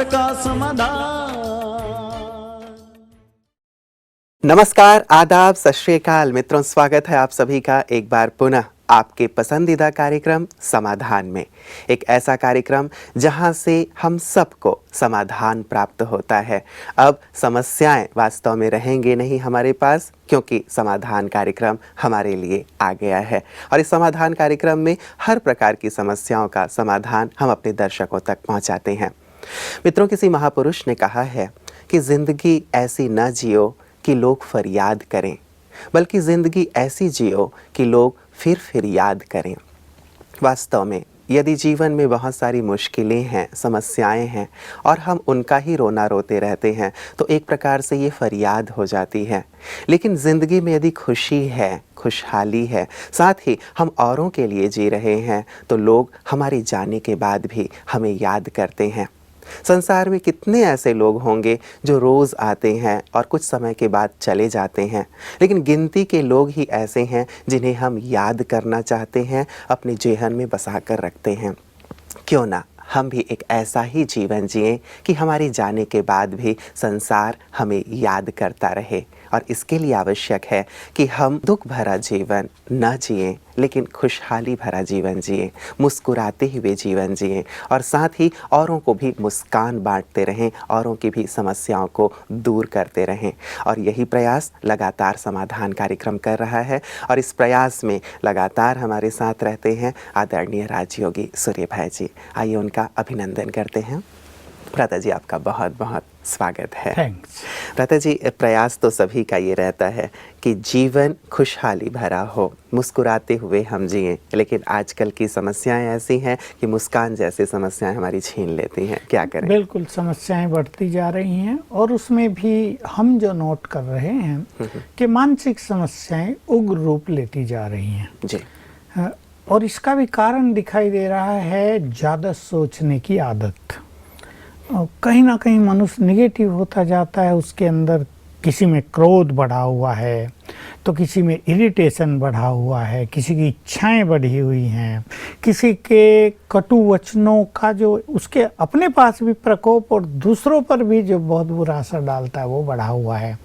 का समाधान। नमस्कार, आदाब, सत श्री अकाल मित्रों, स्वागत है आप सभी का एक बार पुनः आपके पसंदीदा कार्यक्रम समाधान में। एक ऐसा कार्यक्रम जहां से हम सबको समाधान प्राप्त होता है। अब समस्याएं वास्तव में रहेंगे नहीं हमारे पास, क्योंकि समाधान कार्यक्रम हमारे लिए आ गया है। और इस समाधान कार्यक्रम में हर प्रकार की समस्याओं का समाधान हम अपने दर्शकों तक पहुंचाते हैं। मित्रों, किसी महापुरुष ने कहा है कि जिंदगी ऐसी न जियो कि लोग फरियाद करें, बल्कि ज़िंदगी ऐसी जियो कि लोग फिर याद करें। वास्तव में यदि जीवन में बहुत सारी मुश्किलें हैं, समस्याएं हैं और हम उनका ही रोना रोते रहते हैं, तो एक प्रकार से ये फरियाद हो जाती है। लेकिन ज़िंदगी में यदि खुशी है, खुशहाली है, साथ ही हम औरों के लिए जी रहे हैं, तो लोग हमारे जाने के बाद भी हमें याद करते हैं। संसार में कितने ऐसे लोग होंगे जो रोज़ आते हैं और कुछ समय के बाद चले जाते हैं, लेकिन गिनती के लोग ही ऐसे हैं जिन्हें हम याद करना चाहते हैं, अपने जेहन में बसा कर रखते हैं। क्यों ना हम भी एक ऐसा ही जीवन जिएं कि हमारे जाने के बाद भी संसार हमें याद करता रहे। और इसके लिए आवश्यक है कि हम दुख भरा जीवन न जिएं, लेकिन खुशहाली भरा जीवन जिएं, मुस्कुराते हुए जीवन जिएं और साथ ही औरों को भी मुस्कान बांटते रहें, औरों की भी समस्याओं को दूर करते रहें। और यही प्रयास लगातार समाधान कार्यक्रम कर रहा है। और इस प्रयास में लगातार हमारे साथ रहते हैं आदरणीय राजयोगी सूर्य भाई जी। आइए उनका अभिनंदन करते हैं। भ्राता जी, आपका बहुत बहुत स्वागत है। थैंक्स। भ्राता जी, प्रयास तो सभी का ये रहता है कि जीवन खुशहाली भरा हो, मुस्कुराते हुए हम जिएं, लेकिन आजकल की समस्याएं ऐसी हैं कि मुस्कान जैसी समस्याएं हमारी छीन लेती हैं। क्या करें? बिल्कुल, समस्याएं बढ़ती जा रही हैं और उसमें भी हम जो नोट कर रहे हैं कि मानसिक समस्याएं उग्र रूप लेती जा रही हैं जी। और इसका भी कारण दिखाई दे रहा है ज़्यादा सोचने की आदत। कहीं ना कहीं मनुष्य निगेटिव होता जाता है, उसके अंदर किसी में क्रोध बढ़ा हुआ है तो किसी में इरिटेशन बढ़ा हुआ है, किसी की इच्छाएं बढ़ी हुई हैं, किसी के कटु वचनों का जो उसके अपने पास भी प्रकोप और दूसरों पर भी जो बहुत बुरा असर डालता है वो बढ़ा हुआ है।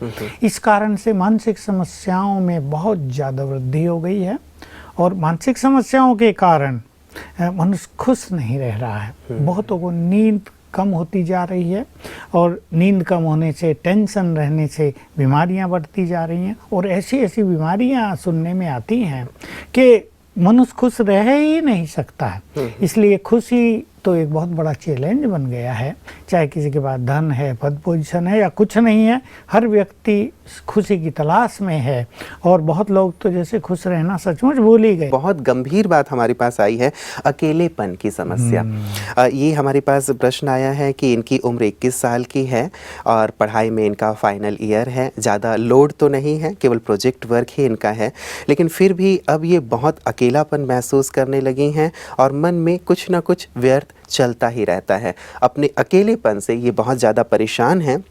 इस कारण से मानसिक समस्याओं में बहुत ज़्यादा वृद्धि हो गई है और मानसिक समस्याओं के कारण मनुष्य खुश नहीं रह रहा है। बहुतों को नींद कम होती जा रही है और नींद कम होने से, टेंशन रहने से बीमारियां बढ़ती जा रही हैं और ऐसी ऐसी बीमारियां सुनने में आती हैं कि मनुष्य खुश रह ही नहीं सकता है। इसलिए खुशी तो एक बहुत बड़ा चैलेंज बन गया है। चाहे किसी के पास धन है, पद पोजीशन है या कुछ नहीं है, हर व्यक्ति खुशी की तलाश में है और बहुत लोग तो जैसे खुश रहना सचमुच भूल ही गए। बहुत गंभीर बात हमारे पास आई है, अकेलेपन की समस्या। ये हमारे पास प्रश्न आया है कि इनकी उम्र 21 साल की है और पढ़ाई में इनका फाइनल ईयर है। ज़्यादा लोड तो नहीं है, केवल प्रोजेक्ट वर्क ही इनका है, लेकिन फिर भी अब ये बहुत अकेलापन महसूस करने लगी हैं और मन में कुछ ना कुछ व्यर्थ चलता ही रहता है। अपने अकेलेपन से ये बहुत ज़्यादा परेशान हैं।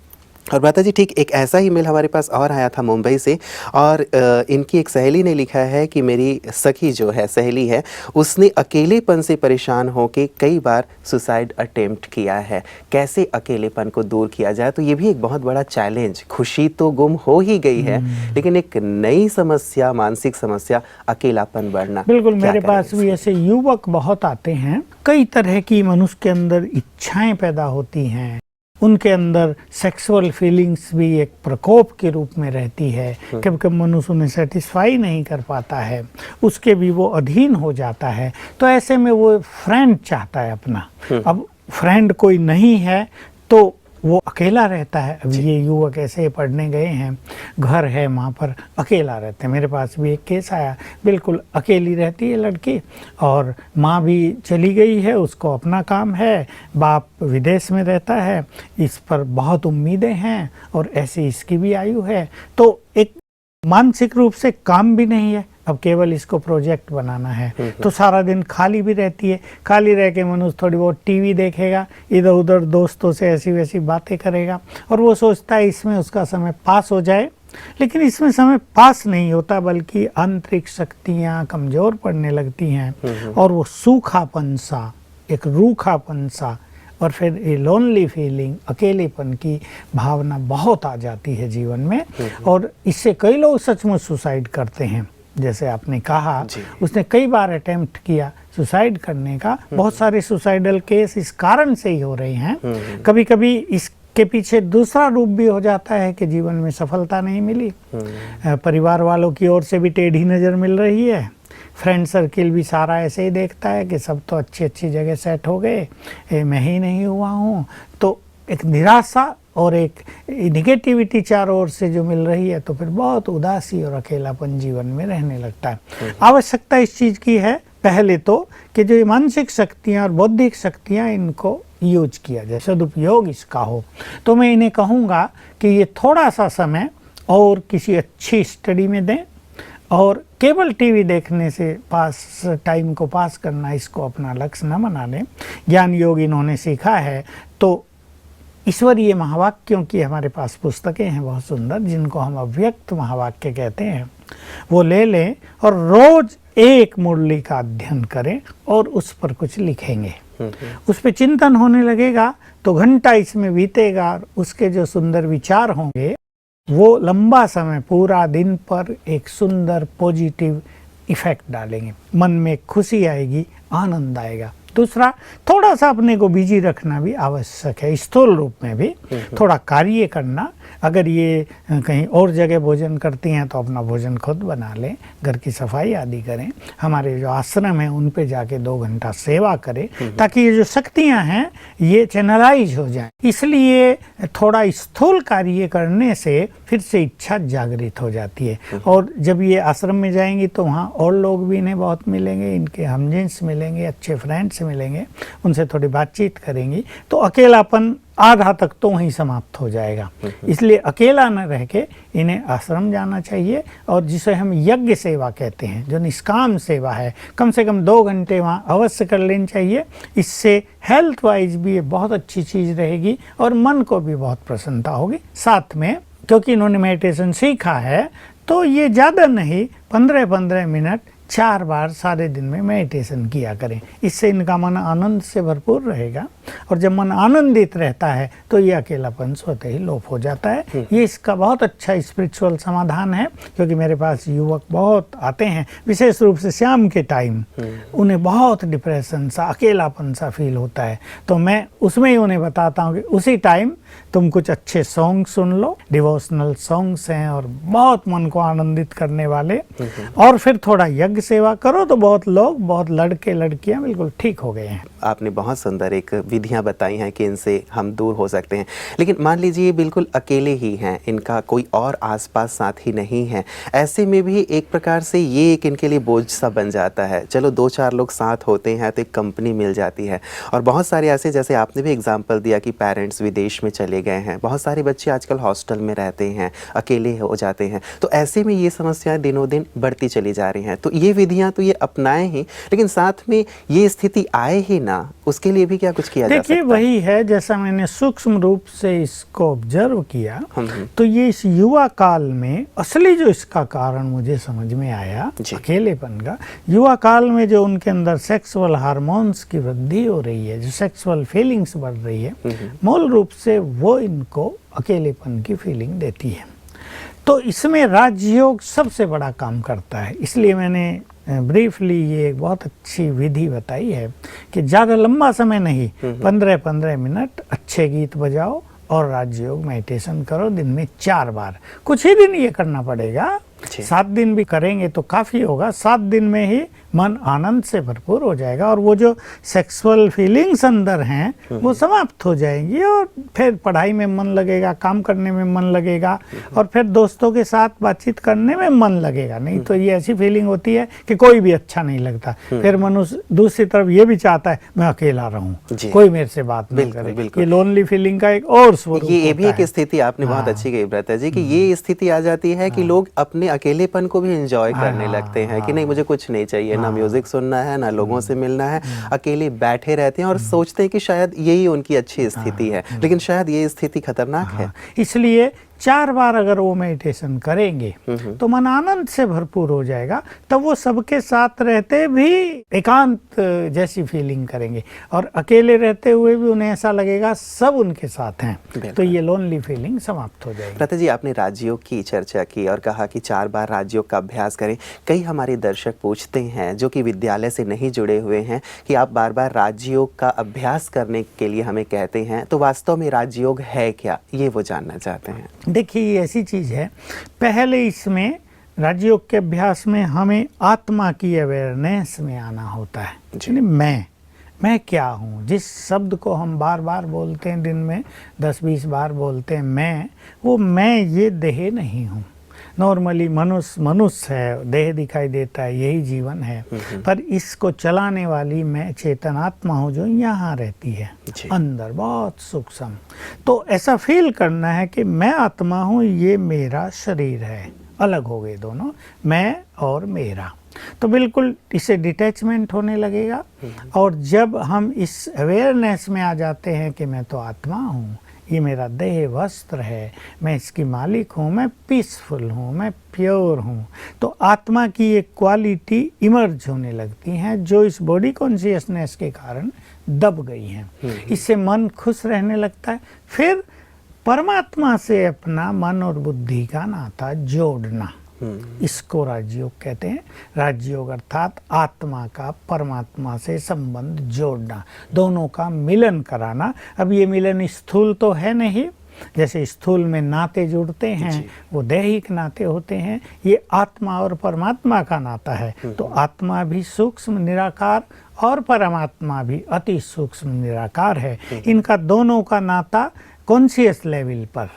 और भ्राता जी, ठीक एक ऐसा ही मेल हमारे पास और आया था मुंबई से और इनकी एक सहेली ने लिखा है कि मेरी सखी जो है, सहेली है, उसने अकेलेपन से परेशान होकर कई बार सुसाइड अटेम्प्ट किया है। कैसे अकेलेपन को दूर किया जाए? तो ये भी एक बहुत बड़ा चैलेंज। खुशी तो गुम हो ही गई है, लेकिन एक नई समस्या, मानसिक समस्या, अकेलापन बढ़ना। बिल्कुल, मेरे पास भी ऐसे युवक बहुत आते हैं। कई तरह की मनुष्य के अंदर इच्छाएं पैदा होती हैं, उनके अंदर सेक्सुअल फीलिंग्स भी एक प्रकोप के रूप में रहती है। कभी कभी मनुष्य उन्हें सेटिस्फाई नहीं कर पाता है, उसके भी वो अधीन हो जाता है। तो ऐसे में वो फ्रेंड चाहता है अपना। अब फ्रेंड कोई नहीं है तो वो अकेला रहता है। अब ये युवक ऐसे पढ़ने गए हैं, घर है वहाँ पर अकेला रहते हैं। मेरे पास भी एक केस आया, बिल्कुल अकेली रहती है लड़की और माँ भी चली गई है, उसको अपना काम है, बाप विदेश में रहता है, इस पर बहुत उम्मीदें हैं और ऐसी इसकी भी आयु है। तो एक मानसिक रूप से काम भी नहीं है, अब केवल इसको प्रोजेक्ट बनाना है। तो सारा दिन खाली भी रहती है। खाली रह के मनुष्य थोड़ी बहुत टीवी देखेगा, इधर उधर दोस्तों से ऐसी वैसी बातें करेगा और वो सोचता है इसमें उसका समय पास हो जाए, लेकिन इसमें समय पास नहीं होता, बल्कि आंतरिक शक्तियाँ कमज़ोर पड़ने लगती हैं और वो सूखापन सा, एक रूखापन सा और फिर ये लोनली फीलिंग, अकेलेपन की भावना बहुत आ जाती है जीवन में, और इससे कई लोग सचमुच सुसाइड करते हैं। जैसे आपने कहा, उसने कई बार अटेम्प्ट किया सुसाइड करने का। बहुत सारे सुसाइडल केस इस कारण से ही हो रहे हैं। कभी कभी इसके पीछे दूसरा रूप भी हो जाता है कि जीवन में सफलता नहीं मिली, परिवार वालों की ओर से भी टेढ़ी नज़र मिल रही है, फ्रेंड सर्किल भी सारा ऐसे ही देखता है कि सब तो अच्छी अच्छी जगह सेट हो गए, मैं ही नहीं हुआ हूँ। तो एक निराशा और एक निगेटिविटी चारों ओर से जो मिल रही है, तो फिर बहुत उदासी और अकेलापन जीवन में रहने लगता है। आवश्यकता इस चीज़ की है पहले तो कि जो ये मानसिक शक्तियाँ और बौद्धिक शक्तियाँ, इनको यूज किया जाए, सदुपयोग इसका हो। तो मैं इन्हें कहूँगा कि ये थोड़ा सा समय और किसी अच्छी स्टडी में दें, और केवल टीवी देखने से टाइम को पास करना, इसको अपना लक्ष्य न बना लें। ज्ञान योग इन्होंने सीखा है, तो ईश्वरीय महावाक्यों की हमारे पास पुस्तकें हैं बहुत सुंदर, जिनको हम अव्यक्त महावाक्य कहते हैं, वो ले लें और रोज एक मुरली का अध्ययन करें और उस पर कुछ लिखेंगे। उस पर चिंतन होने लगेगा तो घंटा इसमें बीतेगा, और उसके जो सुंदर विचार होंगे वो लंबा समय, पूरा दिन पर एक सुंदर पॉजिटिव इफेक्ट डालेंगे। मन में खुशी आएगी, आनंद आएगा। दूसरा, थोड़ा सा अपने को बिजी रखना भी आवश्यक है, स्थूल रूप में भी थोड़ा कार्य करना। अगर ये कहीं और जगह भोजन करती हैं तो अपना भोजन खुद बना लें, घर की सफाई आदि करें, हमारे जो आश्रम हैं उन पे जाके 2 घंटा सेवा करें, ताकि ये जो शक्तियां हैं ये चैनलाइज हो जाएं। इसलिए थोड़ा स्थूल कार्य करने से फिर से इच्छा जागृत हो जाती है। और जब ये आश्रम में जाएंगी तो वहाँ और लोग भी इन्हें बहुत मिलेंगे, इनके हमजिन्स मिलेंगे, अच्छे फ्रेंड्स मिलेंगे, उनसे थोड़ी बातचीत करेंगी, तो अकेलापन आधा तक तो वहीं समाप्त हो जाएगा। इसलिए अकेला न रह के इन्हें आश्रम जाना चाहिए, और जिसे हम यज्ञ सेवा कहते हैं, जो निष्काम सेवा है, कम से कम 2 घंटे वहाँ अवश्य कर लेनी चाहिए। इससे हेल्थ वाइज भी ये बहुत अच्छी चीज़ रहेगी और मन को भी बहुत प्रसन्नता होगी। साथ में क्योंकि इन्होंने मेडिटेशन सीखा है, तो ये ज़्यादा नहीं 15-15 मिनट 4 बार सारे दिन में मेडिटेशन किया करें। इससे इनका मन आनंद से भरपूर रहेगा, और जब मन आनंदित रहता है तो ये अकेलापन स्वतः ही लोप हो जाता है। ये इसका बहुत अच्छा स्पिरिचुअल समाधान है, क्योंकि मेरे पास युवक बहुत आते हैं, विशेष रूप से शाम के टाइम, उन्हें बहुत डिप्रेशन सा, अकेलापन सा फील होता है। तो मैं उसमें ही उन्हें बताता हूँ कि उसी टाइम तुम कुछ अच्छे सॉन्ग सुन लो, डिवोशनल सॉन्ग्स हैं और बहुत मन को आनंदित करने वाले, और फिर थोड़ा यज्ञ सेवा करो, तो बहुत लोग, बहुत लड़के लड़कियां बिल्कुल ठीक हो गए हैं। आपने बहुत सुंदर एक विधियां बताई हैं कि इनसे हम दूर हो सकते हैं। लेकिन मान लीजिए बिल्कुल अकेले ही हैं, इनका कोई और आसपास साथी नहीं है, ऐसे में भी एक प्रकार से ये एक इनके लिए बोझ सा बन जाता है। चलो 2-4 लोग साथ होते हैं तो एक कंपनी मिल जाती है, और बहुत सारे ऐसे, जैसे आपने भी एग्जाम्पल दिया कि पेरेंट्स विदेश में चले गए हैं, बहुत सारे बच्चे आजकल हॉस्टल में रहते हैं, अकेले हो जाते हैं, तो ऐसे में ये समस्याएं दिनों दिन बढ़ती चली जा रही हैं। तो ये विधियां तो ये अपनाएं ही, लेकिन साथ में ये स्थिति आए ही ना, उसके लिए भी क्या कुछ किया जा सकता है? देखिए, वही है, जैसा मैंने सूक्ष्म रूप से इसको ऑब्जर्व किया, तो ये इस युवा काल में असली जो इसका कारण मुझे समझ में आया अकेलेपन का, युवा काल में जो उनके अंदर सेक्सुअल हार्मोन्स की वृद्धि हो रही है, जो सेक्सुअल फीलिंग्स बढ़ रही है, मूल रूप से वो इनको अकेलेपन की फीलिंग देती है। तो इसमें राजयोग सबसे बड़ा काम करता है। इसलिए मैंने ब्रीफली ये एक बहुत अच्छी विधि बताई है कि ज़्यादा लंबा समय नहीं, 15-15 मिनट अच्छे गीत बजाओ और राजयोग मेडिटेशन करो, दिन में 4 बार। कुछ ही दिन ये करना पड़ेगा, 7 दिन भी करेंगे तो काफ़ी होगा। 7 दिन में ही मन आनंद से भरपूर हो जाएगा, और वो जो सेक्सुअल फीलिंग्स अंदर हैं वो समाप्त हो जाएंगी, और फिर पढ़ाई में मन लगेगा, काम करने में मन लगेगा, और फिर दोस्तों के साथ बातचीत करने में मन लगेगा। नहीं तो ये ऐसी फीलिंग होती है कि कोई भी अच्छा नहीं लगता, फिर मनुष्य दूसरी तरफ ये भी चाहता है मैं अकेला रहूं, कोई मेरे से बात नहीं करे। ये लोनली फीलिंग का एक और स्वरूप ये भी एक स्थिति आपने बहुत अच्छी कही ब्रता जी, कि ये स्थिति आ जाती है कि लोग अपने अकेलेपन को भी एंजॉय करने लगते हैं, कि नहीं मुझे कुछ नहीं चाहिए, ना म्यूजिक सुनना है, ना लोगों से मिलना है, अकेले बैठे रहते हैं और सोचते हैं कि शायद यही उनकी अच्छी स्थिति है, लेकिन शायद ये स्थिति खतरनाक है। इसलिए 4 बार अगर वो मेडिटेशन करेंगे तो मन आनंद से भरपूर हो जाएगा। तब वो सबके साथ रहते भी एकांत जैसी फीलिंग करेंगे और अकेले रहते हुए भी उन्हें ऐसा लगेगा सब उनके साथ हैं, तो ये लोनली फीलिंग समाप्त हो जाएगी। लता जी, आपने राजयोग की चर्चा की और कहा कि 4 बार राजयोग का अभ्यास करें। कई हमारे दर्शक पूछते हैं जो कि विद्यालय से नहीं जुड़े हुए हैं कि आप बार बार राजयोग का अभ्यास करने के लिए हमें कहते हैं, तो वास्तव में राजयोग है क्या, ये वो जानना चाहते हैं। देखिए, ये ऐसी चीज़ है, पहले इसमें राजयोग के अभ्यास में हमें आत्मा की अवेयरनेस में आना होता है। यानी मैं क्या हूँ, जिस शब्द को हम बार बार बोलते हैं, दिन में 10-20 बार बोलते हैं मैं ये देह नहीं हूँ। नॉर्मली मनुष्य है, देह दिखाई देता है, यही जीवन है, पर इसको चलाने वाली मैं चेतन आत्मा हूँ जो यहाँ रहती है अंदर, बहुत सूक्ष्म। तो ऐसा फील करना है कि मैं आत्मा हूँ, ये मेरा शरीर है। अलग हो गए दोनों, मैं और मेरा। तो बिल्कुल इससे डिटैचमेंट होने लगेगा। और जब हम इस अवेयरनेस में आ जाते हैं कि मैं तो आत्मा हूँ, ये मेरा देह वस्त्र है, मैं इसकी मालिक हूँ, मैं पीसफुल हूँ, मैं प्योर हूँ, तो आत्मा की एक क्वालिटी इमर्ज होने लगती हैं जो इस बॉडी कॉन्शियसनेस के कारण दब गई हैं। इससे मन खुश रहने लगता है। फिर परमात्मा से अपना मन और बुद्धि का नाता जोड़ना, इसको राजयोग कहते हैं। राजयोग अर्थात आत्मा का परमात्मा से संबंध जोड़ना, दोनों का मिलन कराना। अब ये मिलन स्थूल तो है नहीं, जैसे स्थूल में नाते जुड़ते हैं वो दैहिक नाते होते हैं, ये आत्मा और परमात्मा का नाता है। तो आत्मा भी सूक्ष्म निराकार और परमात्मा भी अति सूक्ष्म निराकार है। इनका दोनों का नाता कॉन्शियस लेवल पर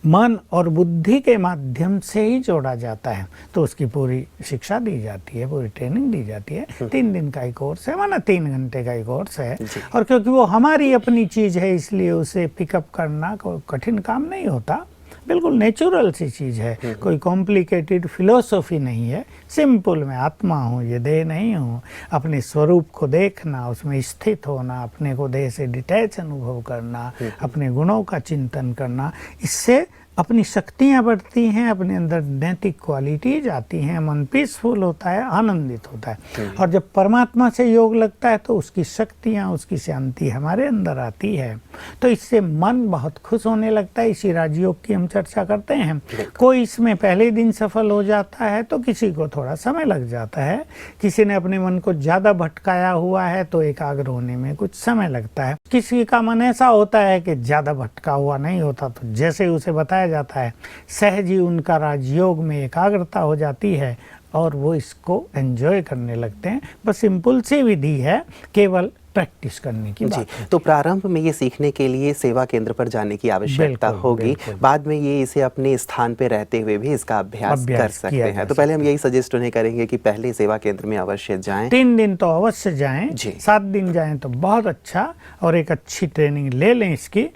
मन और बुद्धि के माध्यम से ही जोड़ा जाता है। तो उसकी पूरी शिक्षा दी जाती है, पूरी ट्रेनिंग दी जाती है। 3 दिन का ही कोर्स है, माना 3 घंटे का ही कोर्स है। और क्योंकि वो हमारी अपनी चीज़ है, इसलिए उसे पिकअप करना कोई कठिन काम नहीं होता, बिल्कुल नेचुरल सी चीज़ है, कोई कॉम्प्लिकेटेड फिलोसॉफी नहीं है। सिंपल, मैं आत्मा हूँ, ये देह नहीं हूँ। अपने स्वरूप को देखना, उसमें स्थित होना, अपने को देह से डिटैच अनुभव करना, अपने गुणों का चिंतन करना, इससे अपनी शक्तियाँ बढ़ती हैं, अपने अंदर नैतिक क्वालिटीज आती हैं, मन पीसफुल होता है, आनंदित होता है। और जब परमात्मा से योग लगता है तो उसकी शक्तियाँ, उसकी शांति हमारे अंदर आती है, तो इससे मन बहुत खुश होने लगता है। इसी राजयोग की हम चर्चा करते हैं। कोई इसमें पहले दिन सफल हो जाता है तो किसी को थोड़ा समय लग जाता है। किसी ने अपने मन को ज़्यादा भटकाया हुआ है तो एकाग्र होने में कुछ समय लगता है। किसी का मन ऐसा होता है कि ज़्यादा भटका हुआ नहीं होता, तो जैसे उसे बताया जाता है सहज ही उनका राजयोग में एकाग्रता हो जाती है और वो इसको एंजॉय करने लगते हैं। बस सिंपल सी विधि है, केवल प्रैक्टिस करने की बात है। तो प्रारंभ में ये सीखने के लिए सेवा केंद्र पर जाने की आवश्यकता होगी, बाद में ये इसे अपने स्थान पे रहते हुए भी इसका अभ्यास कर सकते हैं। तो पहले हम यही सजेस्ट उन्हें करेंगे कि पहले सेवा केंद्र में अवश्य जाएं। 3 दिन तो अवश्य जाएं, 7 दिन जाएं तो बहुत अच्छा, और एक अच्छी ट्रेनिंग ले लें इसकी।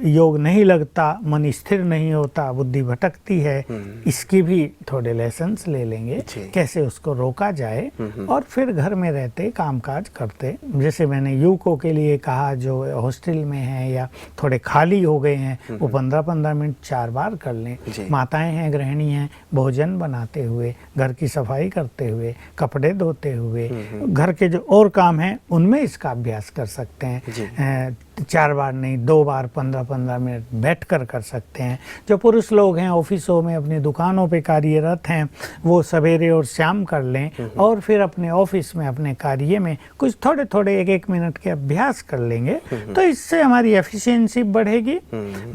योग नहीं लगता, मन स्थिर नहीं होता, बुद्धि भटकती है, इसकी भी थोड़े लेसन्स ले लेंगे, कैसे उसको रोका जाए। और फिर घर में रहते कामकाज करते, जैसे मैंने युवकों के लिए कहा जो हॉस्टल में हैं या थोड़े खाली हो गए हैं, वो 15-15 मिनट 4 बार कर लें। माताएं हैं, गृहिणी हैं, भोजन बनाते हुए, घर की सफाई करते हुए, कपड़े धोते हुए, घर के जो और काम हैं उनमें इसका अभ्यास कर सकते हैं। 4 बार नहीं, 2 बार 15-15 मिनट बैठ कर सकते हैं। जो पुरुष लोग हैं ऑफिसों में, अपनी दुकानों पे कार्यरत हैं, वो सवेरे और शाम कर लें, और फिर अपने ऑफिस में, अपने कार्य में कुछ थोड़े 1-1 मिनट के अभ्यास कर लेंगे, तो इससे हमारी एफिशिएंसी बढ़ेगी,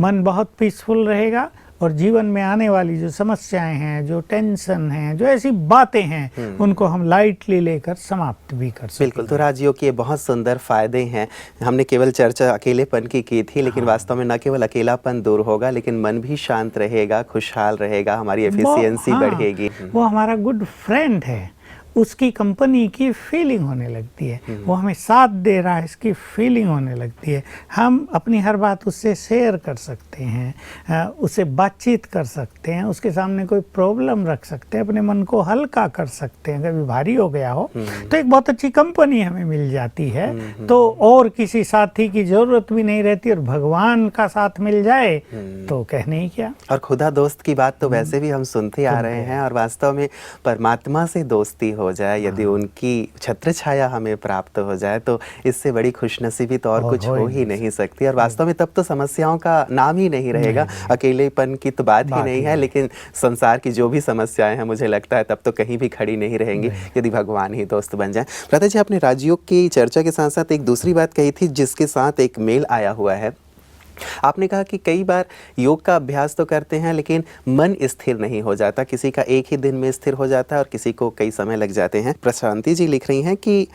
मन बहुत पीसफुल रहेगा, और जीवन में आने वाली जो समस्याएं हैं, जो टेंशन हैं, जो ऐसी बातें हैं, उनको हम लाइटली लेकर समाप्त भी कर सकते हैं। बिल्कुल। तो राजयोग के बहुत सुंदर फायदे हैं। हमने केवल चर्चा अकेलेपन की थी, लेकिन वास्तव में न केवल अकेलापन दूर होगा, लेकिन मन भी शांत रहेगा, खुशहाल रहेगा, हमारी एफिशिएंसी बढ़ेगी। वो हमारा गुड फ्रेंड है। उसकी कंपनी की फीलिंग होने लगती है, वो हमें साथ दे रहा है इसकी फीलिंग होने लगती है। हम अपनी हर बात उससे शेयर कर सकते हैं, उससे बातचीत कर सकते हैं, उसके सामने कोई प्रॉब्लम रख सकते हैं, अपने मन को हल्का कर सकते हैं। कभी भारी हो गया हो तो एक बहुत अच्छी कंपनी हमें मिल जाती है, तो और किसी साथी की जरूरत भी नहीं रहती, और भगवान का साथ मिल जाए तो कहने ही क्या। और खुदा दोस्त की बात तो वैसे भी हम सुनते आ रहे हैं, और वास्तव में परमात्मा से दोस्ती हो जाए, यदि उनकी छत्र छाया हमें प्राप्त हो जाए, तो इससे बड़ी खुशनसीबी तो और कुछ हो ही नहीं सकती। और वास्तव में तब तो समस्याओं का नाम ही नहीं रहेगा, अकेलेपन की तो बात ही नहीं है, लेकिन संसार की जो भी समस्याएं हैं मुझे लगता है तब तो कहीं भी खड़ी नहीं रहेंगी यदि भगवान ही दोस्त बन जाए। भ्राता जी, आपने राजयोग की चर्चा के साथ साथ एक दूसरी बात कही थी जिसके साथ एक मेल आया हुआ है। आपने कहा कि कई बार योग का अभ्यास तो करते हैं लेकिन मन स्थिर नहीं हो जाता, किसी का एक ही दिन में स्थिर हो जाता है और किसी को कई समय लग जाते हैं। प्रशांति जी लिख रही हैं कि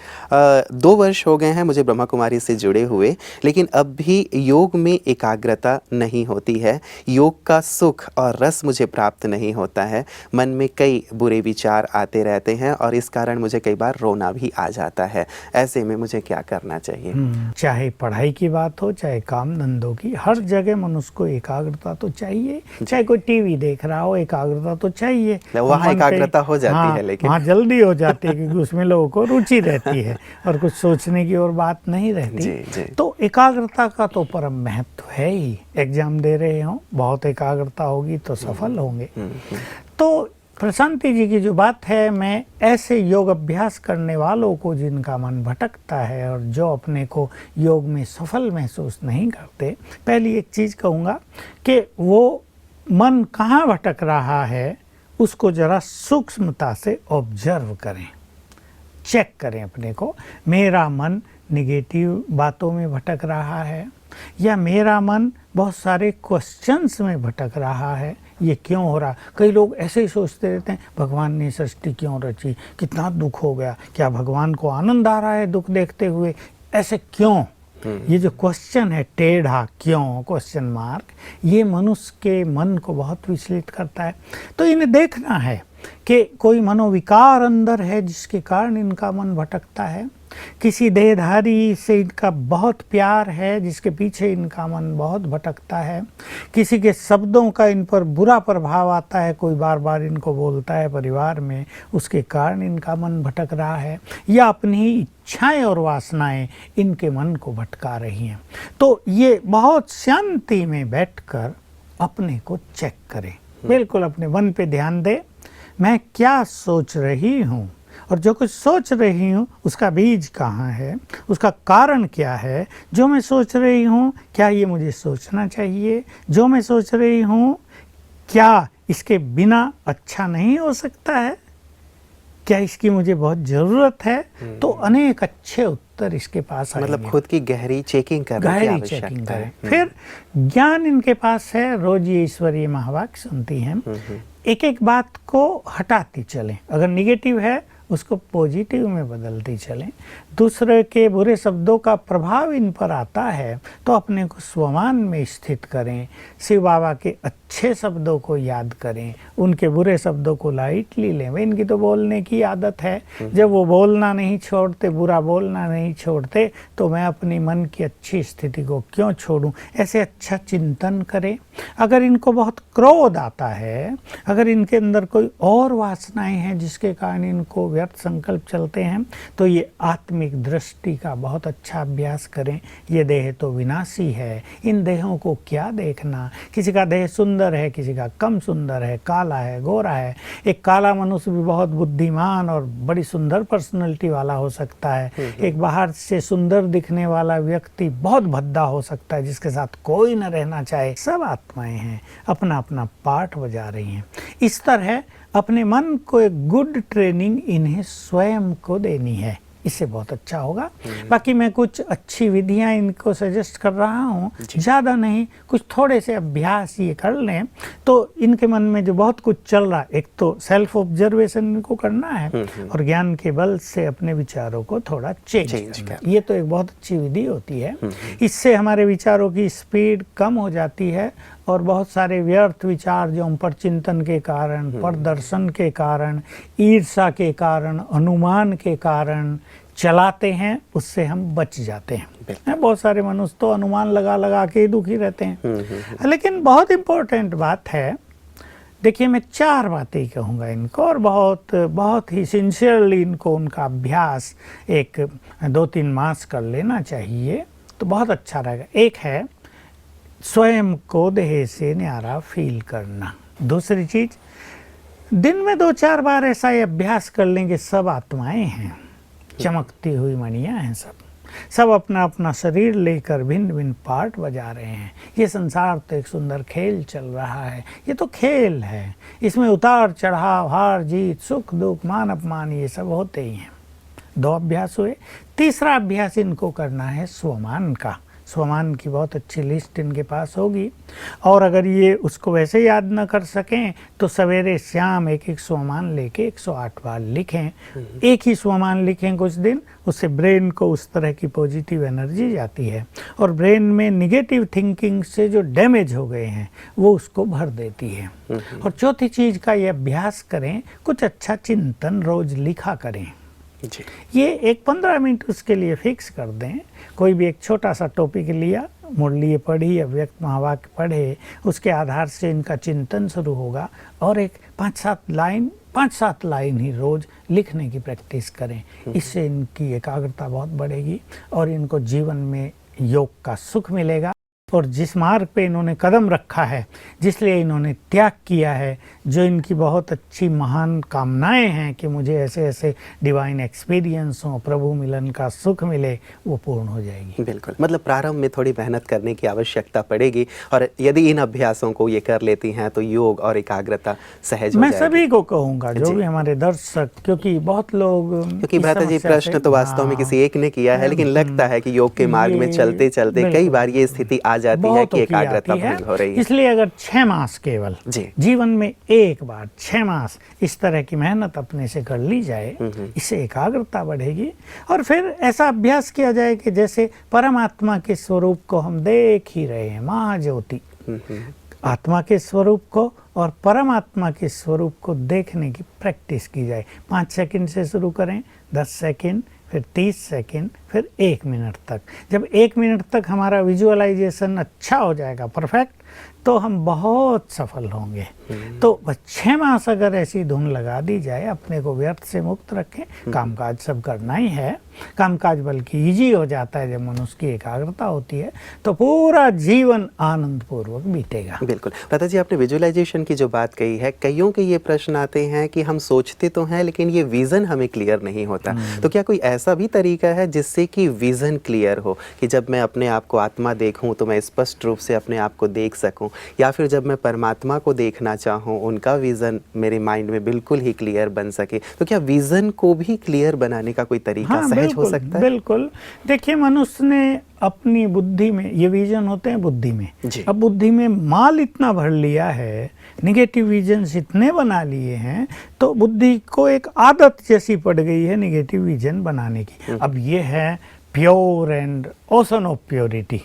2 वर्ष हो गए हैं मुझे ब्रह्मा कुमारी से जुड़े हुए, लेकिन अब भी योग में एकाग्रता नहीं होती है, योग का सुख और रस मुझे प्राप्त नहीं होता है, मन में कई बुरे विचार आते रहते हैं और इस कारण मुझे कई बार रोना भी आ जाता है। ऐसे में मुझे क्या करना चाहिए? चाहे पढ़ाई की बात हो, चाहे काम धंधों की, हर जगह मनुष्य को एकाग्रता तो चाहिए। चाहे कोई टीवी देख रहा हो, एकाग्रता तो चाहिए। वहाँ एकाग्रता हो जाती है, लेकिन वहाँ जल्दी हो जाती है क्योंकि उसमें लोगों को रुचि रहती है और कुछ सोचने की और बात नहीं रहती। जी। तो एकाग्रता का तो परम महत्व है ही। एग्जाम दे रहे हो, बहुत एकाग्रता होगी तो सफल होंगे। तो प्रशांति जी की जो बात है, मैं ऐसे योग अभ्यास करने वालों को जिनका मन भटकता है और जो अपने को योग में सफल महसूस नहीं करते, पहली एक चीज़ कहूँगा कि वो मन कहाँ भटक रहा है उसको ज़रा सूक्ष्मता से ऑब्जर्व करें, चेक करें अपने को। मेरा मन निगेटिव बातों में भटक रहा है या मेरा मन बहुत सारे क्वेश्चंस में भटक रहा है, ये क्यों हो रहा। कई लोग ऐसे ही सोचते रहते हैं, भगवान ने सृष्टि क्यों रची, कितना दुख हो गया, क्या भगवान को आनंद आ रहा है दुख देखते हुए, ऐसे क्यों। ये जो क्वेश्चन है, टेढ़ा क्यों क्वेश्चन मार्क, ये मनुष्य के मन को बहुत विचलित करता है। तो इन्हें देखना है कि कोई मनोविकार अंदर है जिसके कारण इनका मन भटकता है, किसी देहधारी से इनका बहुत प्यार है जिसके पीछे इनका मन बहुत भटकता है, किसी के शब्दों का इन पर बुरा प्रभाव आता है, कोई बार बार इनको बोलता है परिवार में, उसके कारण इनका मन भटक रहा है, या अपनी ही इच्छाएं और वासनाएं इनके मन को भटका रही हैं। तो ये बहुत शांति में बैठकर अपने को चेक करें, बिल्कुल अपने मन पे ध्यान दें, मैं क्या सोच रही हूँ और जो कुछ सोच रही हूँ उसका बीज कहाँ है, उसका कारण क्या है। जो मैं सोच रही हूँ क्या ये मुझे सोचना चाहिए, जो मैं सोच रही हूँ क्या इसके बिना अच्छा नहीं हो सकता है, क्या इसकी मुझे बहुत ज़रूरत है। तो अनेक अच्छे उत्तर इसके पास आएंगे। मतलब खुद की गहरी चेकिंग करने की आवश्यकता है। फिर ज्ञान इनके पास है, रोज ये ईश्वरीय महावाक्य सुनती हैं, एक एक बात को हटाती चलें, अगर निगेटिव है उसको पॉजिटिव में बदलती चलें। दूसरे के बुरे शब्दों का प्रभाव इन पर आता है तो अपने को स्वमान में स्थित करें, शिव बाबा के अच्छे शब्दों को याद करें, उनके बुरे शब्दों को लाइटली लें। इनकी तो बोलने की आदत है, जब वो बोलना नहीं छोड़ते, बुरा बोलना नहीं छोड़ते, तो मैं अपनी मन की अच्छी स्थिति को क्यों छोड़ूं। ऐसे अच्छा चिंतन करें। अगर इनको बहुत क्रोध आता है, अगर इनके अंदर कोई और वासनाएं हैं जिसके कारण इनको व्यर्थ संकल्प चलते हैं, तो ये आत्मिक दृष्टि का बहुत अच्छा अभ्यास करें। ये देह तो विनाशी है, इन देहों को क्या देखना। किसी का देह सुंदर है, किसी का कम सुंदर है, काला है, गोरा है। एक काला मनुष्य भी बहुत बुद्धिमान और बड़ी सुंदर पर्सनैलिटी वाला हो सकता है। एक बाहर से सुंदर दिखने वाला व्यक्ति बहुत भद्दा हो सकता है जिसके साथ कोई न रहना चाहे। सब आत्माएं हैं, अपना अपना पार्ट बजा रही हैं। इस तरह अपने मन को एक गुड ट्रेनिंग इन्हें स्वयं को देनी है। इससे बहुत अच्छा होगा। बाकी मैं कुछ अच्छी विधियां इनको सजेस्ट कर रहा हूँ, ज़्यादा नहीं, कुछ थोड़े से अभ्यास ये कर लें तो इनके मन में जो बहुत कुछ चल रहा है, एक तो सेल्फ ऑब्जर्वेशन इनको करना है और ज्ञान के बल से अपने विचारों को थोड़ा चेंज करना है। ये तो एक बहुत अच्छी विधि होती है। इससे हमारे विचारों की स्पीड कम हो जाती है और बहुत सारे व्यर्थ विचार जो हम पर चिंतन के कारण, प्रदर्शन के कारण, ईर्ष्या के कारण, अनुमान के कारण चलाते हैं, उससे हम बच जाते हैं। बहुत सारे मनुष्य तो अनुमान लगा लगा के ही दुखी रहते हैं। लेकिन बहुत इम्पोर्टेंट बात है, देखिए मैं 4 बातें ही कहूँगा इनको और बहुत ही सिंसियरली इनको उनका अभ्यास एक 2-3 मास कर लेना चाहिए तो बहुत अच्छा रहेगा। एक है स्वयं को देह से न्यारा फील करना। दूसरी चीज, दिन में 2-4 बार ऐसा ही अभ्यास कर लेंगे, सब आत्माएं हैं, चमकती हुई मणियां हैं, सब अपना अपना शरीर लेकर भिन्न भिन्न पार्ट बजा रहे हैं। ये संसार तो एक सुंदर खेल चल रहा है, ये तो खेल है, इसमें उतार चढ़ाव, हार जीत, सुख दुख, मान अपमान, ये सब होते ही हैं। 2 अभ्यास हुए। तीसरा अभ्यास इनको करना है स्वमान का। स्वमान की बहुत अच्छी लिस्ट इनके पास होगी और अगर ये उसको वैसे याद न कर सकें तो सवेरे शाम एक स्वमान लेके 108 बार लिखें। एक ही स्वमान लिखें कुछ दिन, उससे ब्रेन को उस तरह की पॉजिटिव एनर्जी जाती है और ब्रेन में निगेटिव थिंकिंग से जो डैमेज हो गए हैं वो उसको भर देती है। और चौथी चीज़ का ये अभ्यास करें, कुछ अच्छा चिंतन रोज लिखा करें जी। ये एक 15 मिनट उसके लिए फिक्स कर दें। कोई भी एक छोटा सा टॉपिक लिया, मुरली पढ़ी, अव्यक्त महावाक्य पढ़े, उसके आधार से इनका चिंतन शुरू होगा और एक 5-7 लाइन ही रोज लिखने की प्रैक्टिस करें। इससे इनकी एकाग्रता बहुत बढ़ेगी और इनको जीवन में योग का सुख मिलेगा। और जिस मार्ग पे इन्होंने कदम रखा है, जिसलिए इन्होंने त्याग किया है, जो इनकी बहुत अच्छी महान कामनाएं हैं कि मुझे ऐसे ऐसे डिवाइन एक्सपीरियंस हो, प्रभु मिलन का सुख मिले, वो पूर्ण हो जाएगी। बिल्कुल, मतलब प्रारंभ में थोड़ी मेहनत करने की आवश्यकता पड़ेगी और यदि इन अभ्यासों को ये कर लेती हैं तो योग और एकाग्रता सहज हो मैं जाएगी। सभी को कहूँगा, जो भी हमारे दर्शक, क्योंकि बहुत लोग, क्योंकि भ्राता जी प्रश्न तो वास्तव में किसी एक ने किया है, लेकिन लगता है कि योग के मार्ग में चलते चलते कई बार ये स्थिति आ जाती है कि एकाग्रता भंग हो रही है। इसलिए अगर 6 मास केवल जीवन में एक बार 6 मास इस तरह की मेहनत अपने से कर ली जाए, इससे एकाग्रता बढ़ेगी। और फिर ऐसा अभ्यास किया जाए कि जैसे परमात्मा के स्वरूप को हम देख ही रहे हैं, महाज्योति, आत्मा के स्वरूप को और परमात्मा के स्वरूप को देखने की प्रैक्टिस की जाए। 5 सेकंड से शुरू करें, 10 सेकंड, फिर 30 सेकंड, फिर 1 मिनट तक। जब 1 मिनट तक हमारा विजुअलाइजेशन अच्छा हो जाएगा, परफेक्ट, तो हम बहुत सफल होंगे। तो 6 मास अगर ऐसी धुन लगा दी जाए, अपने को व्यर्थ से मुक्त रखें, कामकाज सब करना ही है, कामकाज बल्कि इजी हो जाता है जब मनुष्य की एकाग्रता होती है, तो पूरा जीवन आनंद पूर्वक बीतेगा। बिल्कुल। भ्राता जी, आपने विजुअलाइजेशन की जो बात कही है, कईयों के ये प्रश्न आते हैं कि हम सोचते तो हैं लेकिन ये विजन हमें क्लियर नहीं होता, तो क्या कोई ऐसा भी तरीका है जिससे कि विजन क्लियर हो, कि जब मैं अपने आप को आत्मा देखूं तो मैं स्पष्ट रूप से अपने आप को देख सकूं, या फिर जब मैं परमात्मा को देखना चाहूं उनका विजन मेरे माइंड में बिल्कुल ही क्लियर बन सके? तो क्या विजन को भी क्लियर बनाने का कोई तरीका सहज हो सकता है? बिल्कुल। देखिए, मनुष्य ने अपनी बुद्धि में, ये विजन होते हैं बुद्धि में, अब बुद्धि में माल इतना भर लिया है, निगेटिव विजन्स इतने बना लिए हैं, तो बुद्धि को एक आदत जैसी पड़ गई है निगेटिव विजन बनाने की। अब ये है pure and ocean of purity,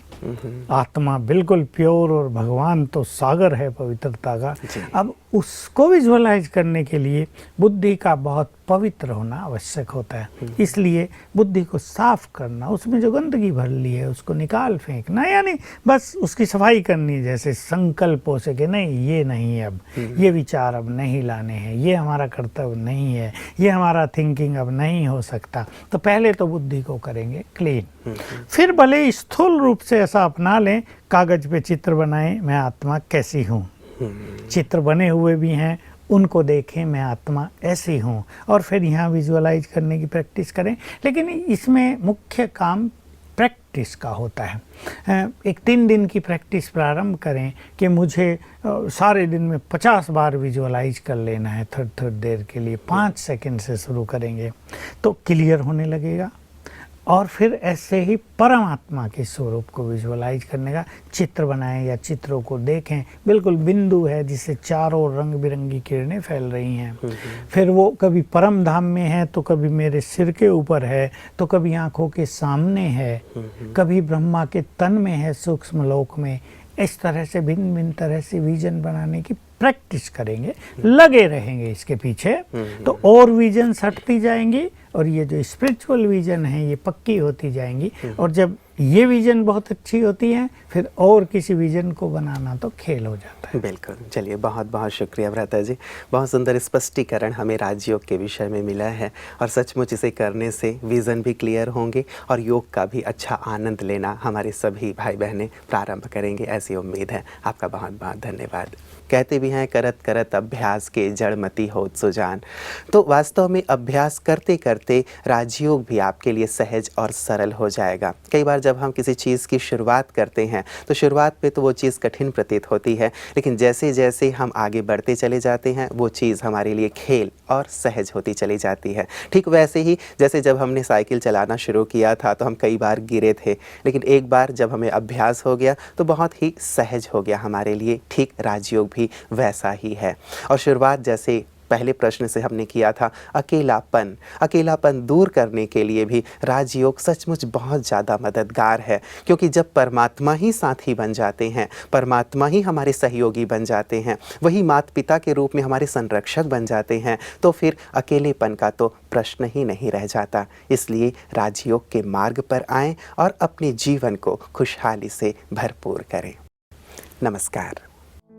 आत्मा बिल्कुल प्योर और भगवान तो सागर है पवित्रता का। अब उसको विजुअलाइज करने के लिए बुद्धि का बहुत पवित्र होना आवश्यक होता है। इसलिए बुद्धि को साफ करना, उसमें जो गंदगी भर ली है उसको निकाल फेंकना, यानी बस उसकी सफाई करनी, जैसे संकल्पों से कि नहीं, ये नहीं, अब ये विचार अब नहीं लाने हैं, ये हमारा कर्तव्य नहीं है, ये हमारा थिंकिंग अब नहीं हो सकता। तो पहले तो बुद्धि को करेंगे क्लीन, फिर भले स्थूल रूप से ऐसा अपना लें, कागज पे चित्र बनाएं, मैं आत्मा कैसी हूँ, चित्र बने हुए भी हैं, उनको देखें, मैं आत्मा ऐसी हूँ, और फिर यहाँ विजुअलाइज करने की प्रैक्टिस करें। लेकिन इसमें मुख्य काम प्रैक्टिस प्रैक्टिस का होता है। एक 3 दिन की प्रैक्टिस प्रारंभ करें कि मुझे सारे दिन में 50 बार विजुअलाइज कर लेना है थोड़ी देर के लिए। 5 सेकंड से शुरू करेंगे तो क्लियर होने लगेगा। और फिर ऐसे ही परमात्मा के स्वरूप को विजुअलाइज करने का चित्र बनाएं या चित्रों को देखें। बिल्कुल बिंदु है जिसे चारों रंग बिरंगी किरणें फैल रही हैं। फिर वो कभी परम धाम में है तो कभी मेरे सिर के ऊपर है तो कभी आंखों के सामने है, कभी ब्रह्मा के तन में है सूक्ष्म लोक में। इस तरह से भिन्न भिन्न तरह से विजन बनाने की प्रैक्टिस करेंगे, लगे रहेंगे इसके पीछे तो और विजन हटती जाएंगी और ये जो स्पिरिचुअल विजन है ये पक्की होती जाएंगी। और जब ये विजन बहुत अच्छी होती है फिर और किसी विजन को बनाना तो खेल हो जाता है। बिल्कुल। चलिए, बहुत बहुत शुक्रिया भ्राता जी। बहुत सुंदर स्पष्टीकरण हमें राजयोग के विषय में मिला है और सचमुच इसे करने से विज़न भी क्लियर होंगे और योग का भी अच्छा आनंद लेना हमारे सभी भाई बहनें प्रारंभ करेंगे, ऐसी उम्मीद है। आपका बहुत बहुत धन्यवाद। कहते भी हैं करत करत अभ्यास के जड़मति होत सुजान। तो वास्तव में अभ्यास करते करते राजयोग भी आपके लिए सहज और सरल हो जाएगा। कई बार जब हम किसी चीज़ की शुरुआत करते हैं तो शुरुआत पे तो वो चीज़ कठिन प्रतीत होती है, लेकिन जैसे जैसे हम आगे बढ़ते चले जाते हैं वो चीज़ हमारे लिए खेल और सहज होती चली जाती है। ठीक वैसे ही जैसे जब हमने साइकिल चलाना शुरू किया था तो हम कई बार गिरे थे, लेकिन एक बार जब हमें अभ्यास हो गया तो बहुत ही सहज हो गया हमारे लिए। ठीक राजयोग भी वैसा ही है। और शुरुआत जैसे पहले प्रश्न से हमने किया था, अकेलापन दूर करने के लिए भी राजयोग सचमुच बहुत ज़्यादा मददगार है, क्योंकि जब परमात्मा ही साथी बन जाते हैं, परमात्मा ही हमारे सहयोगी बन जाते हैं, वही माता पिता के रूप में हमारे संरक्षक बन जाते हैं, तो फिर अकेलेपन का तो प्रश्न ही नहीं रह जाता। इसलिए राजयोग के मार्ग पर आएं और अपने जीवन को खुशहाली से भरपूर करें। नमस्कार।